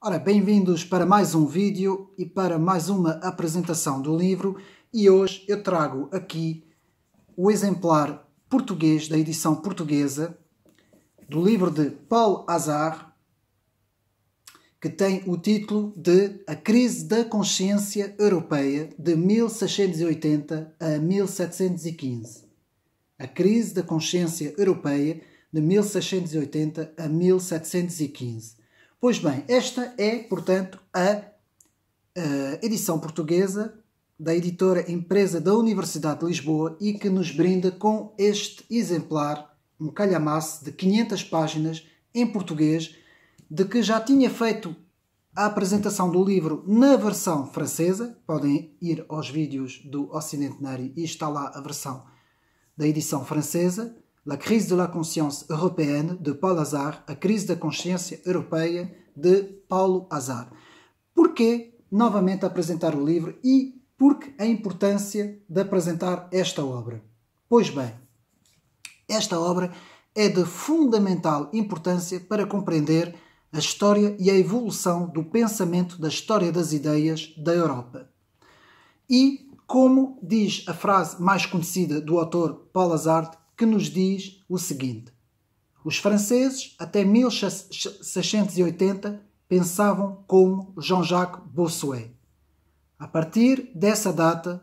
Ora, bem-vindos para mais um vídeo e para mais uma apresentação do livro, e hoje eu trago aqui o exemplar português da edição portuguesa do livro de Paul Hazard, que tem o título de A Crise da Consciência Europeia de 1680 a 1715. A Crise da Consciência Europeia de 1680 a 1715. Pois bem, esta é, portanto, a edição portuguesa da editora Empresa da Universidade de Lisboa e que nos brinda com este exemplar, um calhamaço de 500 páginas em português, de que já tinha feito a apresentação do livro na versão francesa. Podem ir aos vídeos do Ocidentenário e está lá a versão da edição francesa. La crise de la conscience européenne de Paul Hazard, a crise da consciência europeia de Paulo Hazard. Porquê novamente apresentar o livro e porque a importância de apresentar esta obra? Pois bem, esta obra é de fundamental importância para compreender a história e a evolução do pensamento da história das ideias da Europa. E, como diz a frase mais conhecida do autor Paul Hazard, que nos diz o seguinte: os franceses até 1680 pensavam como Jean-Jacques Bossuet. A partir dessa data,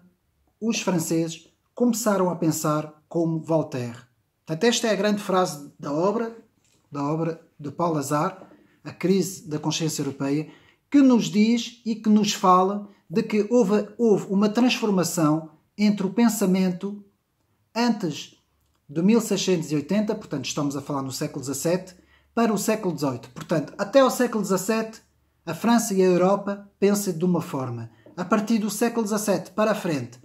os franceses começaram a pensar como Voltaire. Portanto, esta é a grande frase da obra de Paul Hazard, A Crise da Consciência Europeia, que nos diz e que nos fala de que houve uma transformação entre o pensamento antes de 1680, portanto estamos a falar no século XVII, para o século XVIII. Portanto, até ao século XVII, a França e a Europa pensam de uma forma. A partir do século XVII para a frente,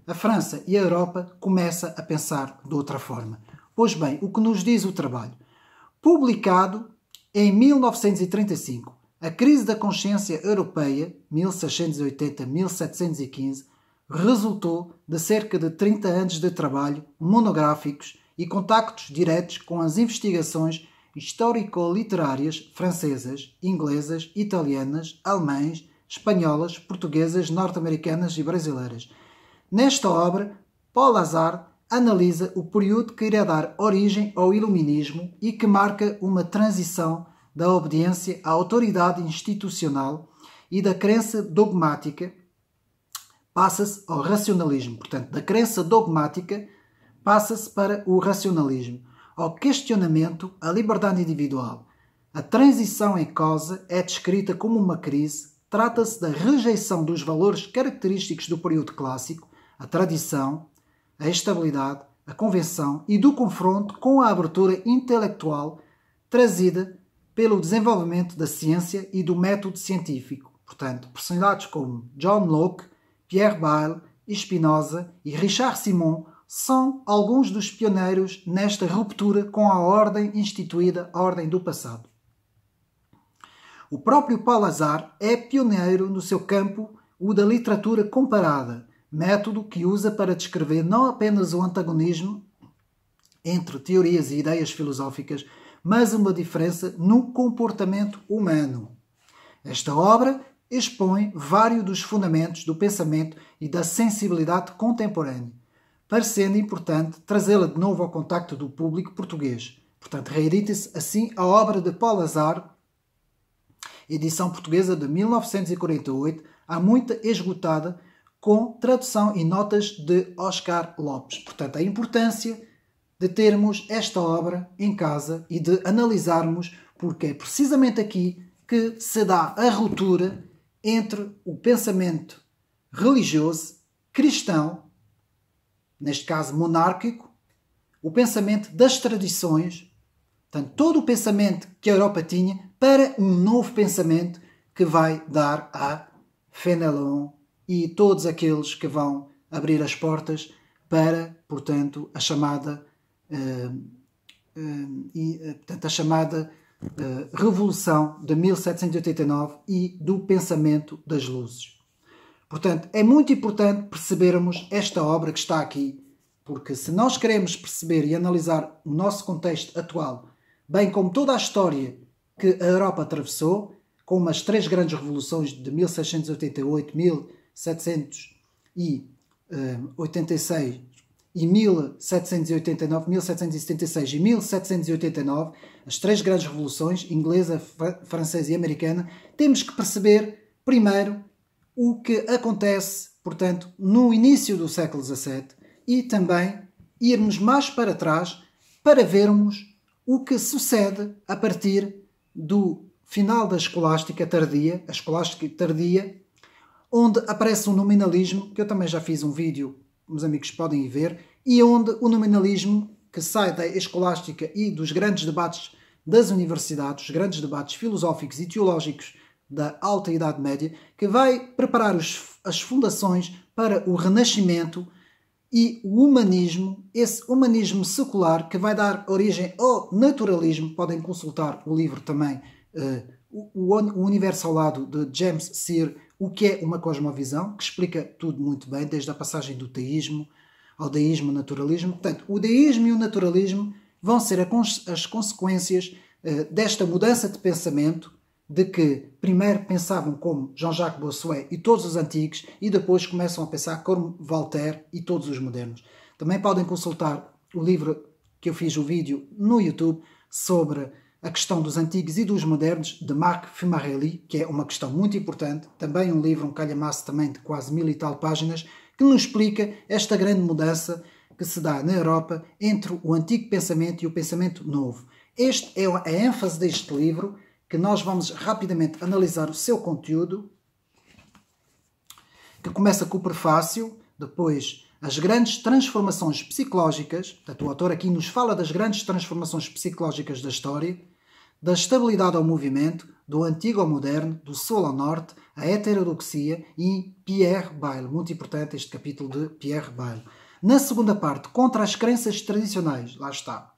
a França e a Europa começam a pensar de outra forma. Pois bem, o que nos diz o trabalho? Publicado em 1935, A Crise da Consciência Europeia, 1680-1715, resultou de cerca de 30 anos de trabalho monográficos e contactos diretos com as investigações histórico-literárias francesas, inglesas, italianas, alemãs, espanholas, portuguesas, norte-americanas e brasileiras. Nesta obra, Paul Hazard analisa o período que irá dar origem ao iluminismo e que marca uma transição da obediência à autoridade institucional e da crença dogmática passa-se ao racionalismo. Portanto, da crença dogmática passa-se para o racionalismo, ao questionamento à liberdade individual. A transição em causa é descrita como uma crise. Trata-se da rejeição dos valores característicos do período clássico, a tradição, a estabilidade, a convenção e do confronto com a abertura intelectual trazida pelo desenvolvimento da ciência e do método científico. Portanto, personalidades como John Locke, Pierre Bayle, Spinoza e Richard Simon são alguns dos pioneiros nesta ruptura com a ordem instituída, a ordem do passado. O próprio Paul Hazard é pioneiro no seu campo, o da literatura comparada, método que usa para descrever não apenas o antagonismo entre teorias e ideias filosóficas, mas uma diferença no comportamento humano. Esta obra expõe vários dos fundamentos do pensamento e da sensibilidade contemporânea, parecendo importante trazê-la de novo ao contacto do público português. Portanto, reedita-se assim a obra de Paul Hazard, edição portuguesa de 1948, há muita esgotada, com tradução e notas de Oscar Lopes. Portanto, a importância de termos esta obra em casa e de analisarmos, porque é precisamente aqui que se dá a ruptura entre o pensamento religioso, cristão, neste caso monárquico, o pensamento das tradições, portanto, todo o pensamento que a Europa tinha, para um novo pensamento que vai dar a Fénelon e todos aqueles que vão abrir as portas para, portanto, a chamada Revolução de 1789 e do pensamento das luzes. Portanto, é muito importante percebermos esta obra que está aqui, porque se nós queremos perceber e analisar o nosso contexto atual, bem como toda a história que a Europa atravessou, como as três grandes revoluções de 1688, 1786 e 1789, 1776 e 1789, as três grandes revoluções, inglesa, francesa e americana, temos que perceber primeiro o que acontece, portanto, no início do século XVII e também irmos mais para trás para vermos o que sucede a partir do final da escolástica tardia, a escolástica tardia, onde aparece um nominalismo, que eu também já fiz um vídeo, meus amigos podem ir ver, e onde o nominalismo, que sai da escolástica e dos grandes debates das universidades, os grandes debates filosóficos e teológicos da Alta Idade Média, que vai preparar as fundações para o Renascimento e o humanismo, esse humanismo secular que vai dar origem ao naturalismo. Podem consultar o livro também, O Universo ao Lado, de James Sear, O que é uma cosmovisão, que explica tudo muito bem, desde a passagem do teísmo ao deísmo e naturalismo. Portanto, o deísmo e o naturalismo vão ser as consequências desta mudança de pensamento, de que primeiro pensavam como Jean-Jacques Bossuet e todos os antigos e depois começam a pensar como Voltaire e todos os modernos. Também podem consultar o livro que eu fiz o vídeo no YouTube sobre a questão dos antigos e dos modernos, de Marc Fumarelli, que é uma questão muito importante. Também um livro, um calhamaço também de quase 1000 e tal páginas, que nos explica esta grande mudança que se dá na Europa entre o antigo pensamento e o pensamento novo. Esta é a ênfase deste livro, que nós vamos rapidamente analisar o seu conteúdo, que começa com o prefácio, depois as grandes transformações psicológicas. Portanto, o autor aqui nos fala das grandes transformações psicológicas da história, da estabilidade ao movimento, do antigo ao moderno, do sul ao norte, a heterodoxia e Pierre Bayle. Muito importante este capítulo de Pierre Bayle. Na segunda parte, contra as crenças tradicionais, lá está.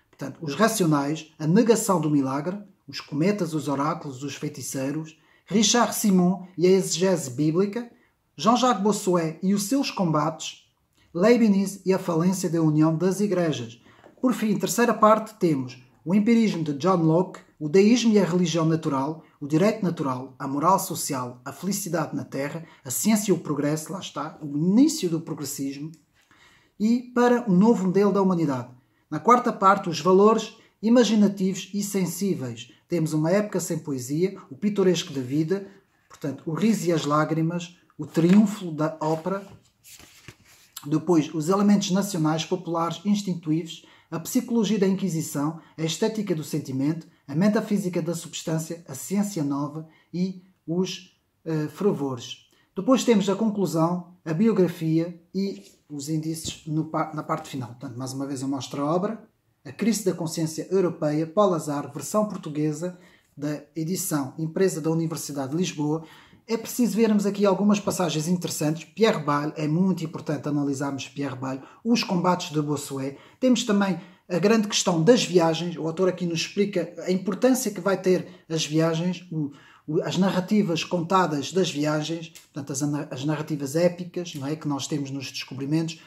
Portanto, os racionais, a negação do milagre, os cometas, os oráculos, os feiticeiros, Richard Simon e a exegese bíblica, Jean-Jacques Bossuet e os seus combates, Leibniz e a falência da união das igrejas. Por fim, terceira parte, temos o empirismo de John Locke, o deísmo e a religião natural, o direito natural, a moral social, a felicidade na Terra, a ciência e o progresso, lá está, o início do progressismo, e para um novo modelo da humanidade. Na quarta parte, os valores imaginativos e sensíveis. Temos uma época sem poesia, o pitoresco da vida, portanto, o riso e as lágrimas, o triunfo da ópera, depois os elementos nacionais, populares, instintivos, a psicologia da Inquisição, a estética do sentimento, a metafísica da substância, a ciência nova e os fervores. Depois temos a conclusão, a biografia e os índices na parte final. Portanto, mais uma vez eu mostro a obra, A Crise da Consciência Europeia, Paul Azar, versão portuguesa, da edição impresa da Universidade de Lisboa. É preciso vermos aqui algumas passagens interessantes. Pierre Bayle, é muito importante analisarmos Pierre Bayle, os combates de Bossuet. Temos também a grande questão das viagens. O autor aqui nos explica a importância que vai ter as viagens, as narrativas contadas das viagens, portanto as narrativas épicas, não é, que nós temos nos descobrimentos.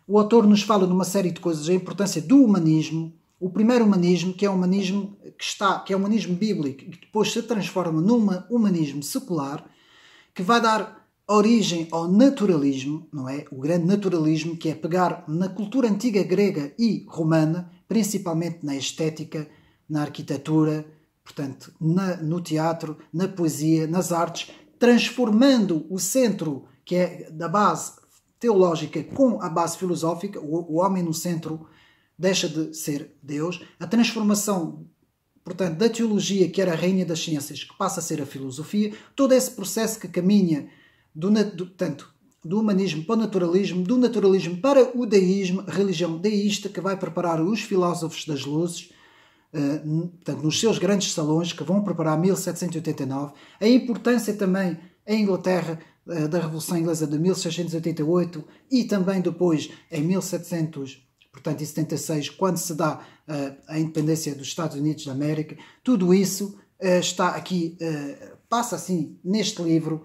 O autor nos fala de uma série de coisas, a importância do humanismo, o primeiro humanismo, que é um humanismo que é um humanismo bíblico e que depois se transforma num humanismo secular, que vai dar origem ao naturalismo, não é? O grande naturalismo, que é pegar na cultura antiga grega e romana, principalmente na estética, na arquitetura, portanto, no teatro, na poesia, nas artes, transformando o centro, que é da base teológica, com a base filosófica. O homem no centro deixa de ser Deus. A transformação, portanto, da teologia, que era a rainha das ciências, que passa a ser a filosofia. Todo esse processo que caminha do humanismo para o naturalismo, do naturalismo para o deísmo, a religião deísta, que vai preparar os filósofos das luzes, portanto, nos seus grandes salões, que vão preparar 1789. A importância também em Inglaterra da Revolução Inglesa de 1688 e também depois em 1776, quando se dá a independência dos Estados Unidos da América. Tudo isso está aqui, passa assim neste livro,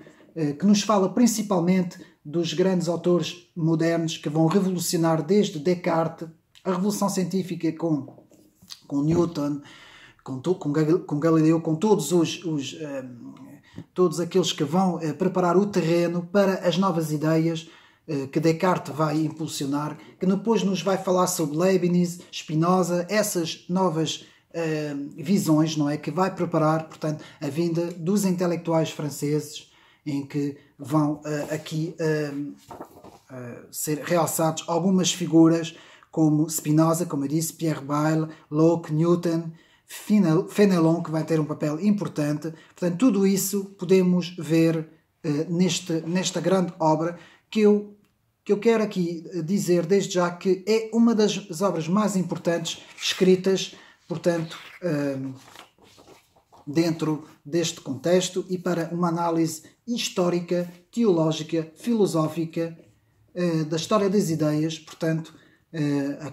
que nos fala principalmente dos grandes autores modernos que vão revolucionar desde Descartes, a revolução científica com Newton, com Galileu, com todos aqueles que vão preparar o terreno para as novas ideias que Descartes vai impulsionar, que depois nos vai falar sobre Leibniz, Spinoza, essas novas visões, não é? Que vai preparar, portanto, a vinda dos intelectuais franceses, em que vão aqui ser realçados algumas figuras como Spinoza, como eu disse, Pierre Bayle, Locke, Newton, Fénelon, que vai ter um papel importante. Portanto, tudo isso podemos ver nesta grande obra que eu quero aqui dizer desde já que é uma das obras mais importantes escritas, portanto, dentro deste contexto e para uma análise histórica, teológica, filosófica da história das ideias, portanto, a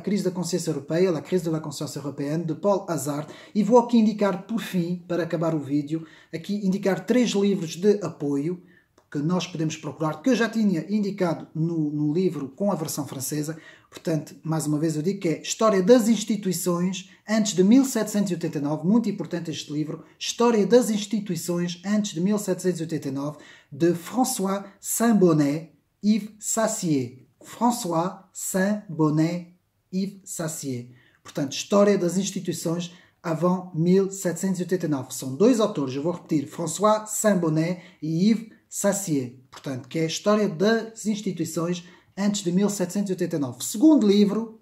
crise da consciência europeia, la crise de la conscience européenne, de Paul Hazard. E vou aqui indicar, por fim, para acabar o vídeo, aqui indicar 3 livros de apoio que nós podemos procurar, que eu já tinha indicado no livro com a versão francesa. Portanto, mais uma vez eu digo que é História das Instituições antes de 1789, muito importante este livro, História das Instituições antes de 1789, de François Saint-Bonnet, Yves Sassier. François Saint-Bonnet, Yves Sassier. Portanto, História das Instituições avant 1789. São 2 autores, eu vou repetir, François Saint-Bonnet e Yves Sassier. Portanto, que é a História das Instituições antes de 1789. Segundo livro,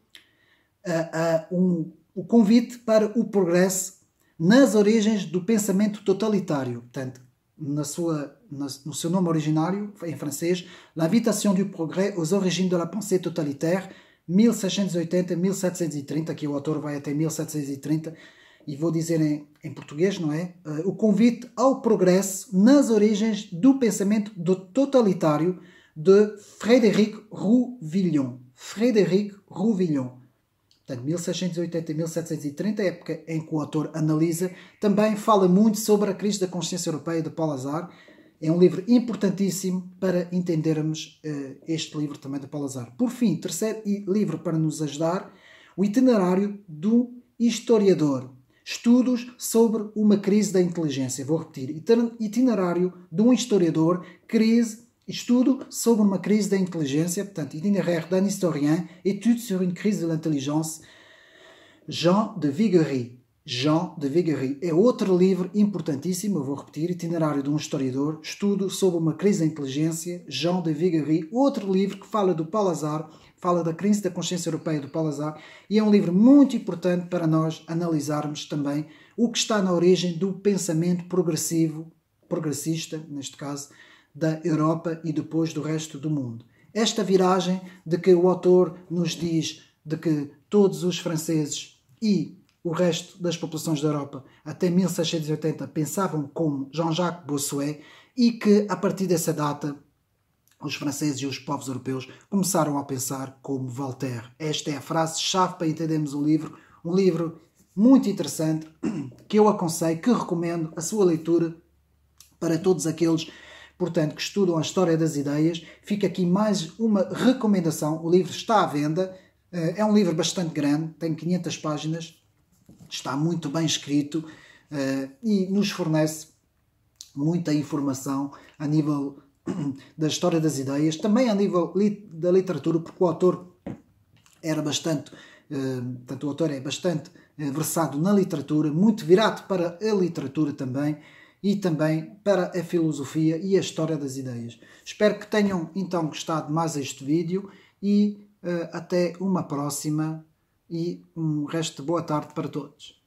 o convite para o progresso nas origens do pensamento totalitário. Portanto, no seu nome originário, em francês, L'invitation du progrès aux origines de la pensée totalitaire, 1680-1730, aqui o autor vai até 1730, e vou dizer em português, não é? O convite ao progresso nas origens do pensamento totalitário, de Frédéric Rouvillon. Frédéric Rouvillon. Portanto, 1680 e 1730, a época em que o autor analisa, também fala muito sobre a crise da consciência europeia de Paul Hazard. É um livro importantíssimo para entendermos este livro também de Paul Hazard. Por fim, terceiro livro para nos ajudar, o Itinerário do Historiador. Estudos sobre uma crise da inteligência. Vou repetir. Itinerário de um historiador, estudo sobre uma crise da inteligência, portanto, Itinéraire d'un historien, étude sur une crise de l'intelligence, Jean de Viguerie. Jean de Viguerie é outro livro importantíssimo, eu vou repetir, Itinerário de um historiador, estudo sobre uma crise da inteligência, Jean de Viguerie, outro livro que fala do Paul Hazard, fala da crise da consciência europeia do Paul Hazard, e é um livro muito importante para nós analisarmos também o que está na origem do pensamento progressista, neste caso, da Europa e depois do resto do mundo. Esta viragem de que o autor nos diz de que todos os franceses e o resto das populações da Europa até 1680 pensavam como Jean-Jacques Bossuet e que a partir dessa data os franceses e os povos europeus começaram a pensar como Voltaire. Esta é a frase-chave para entendermos o livro, um livro muito interessante que eu aconselho, que recomendo a sua leitura para todos aqueles, portanto, que estudam a história das ideias. Fica aqui mais uma recomendação. O livro está à venda. É um livro bastante grande, tem 500 páginas, está muito bem escrito e nos fornece muita informação a nível da história das ideias, também a nível da literatura, porque o autor era bastante, portanto, o autor é bastante versado na literatura, muito virado para a literatura também, e também para a filosofia e a história das ideias. Espero que tenham então gostado mais este vídeo e até uma próxima e um resto de boa tarde para todos.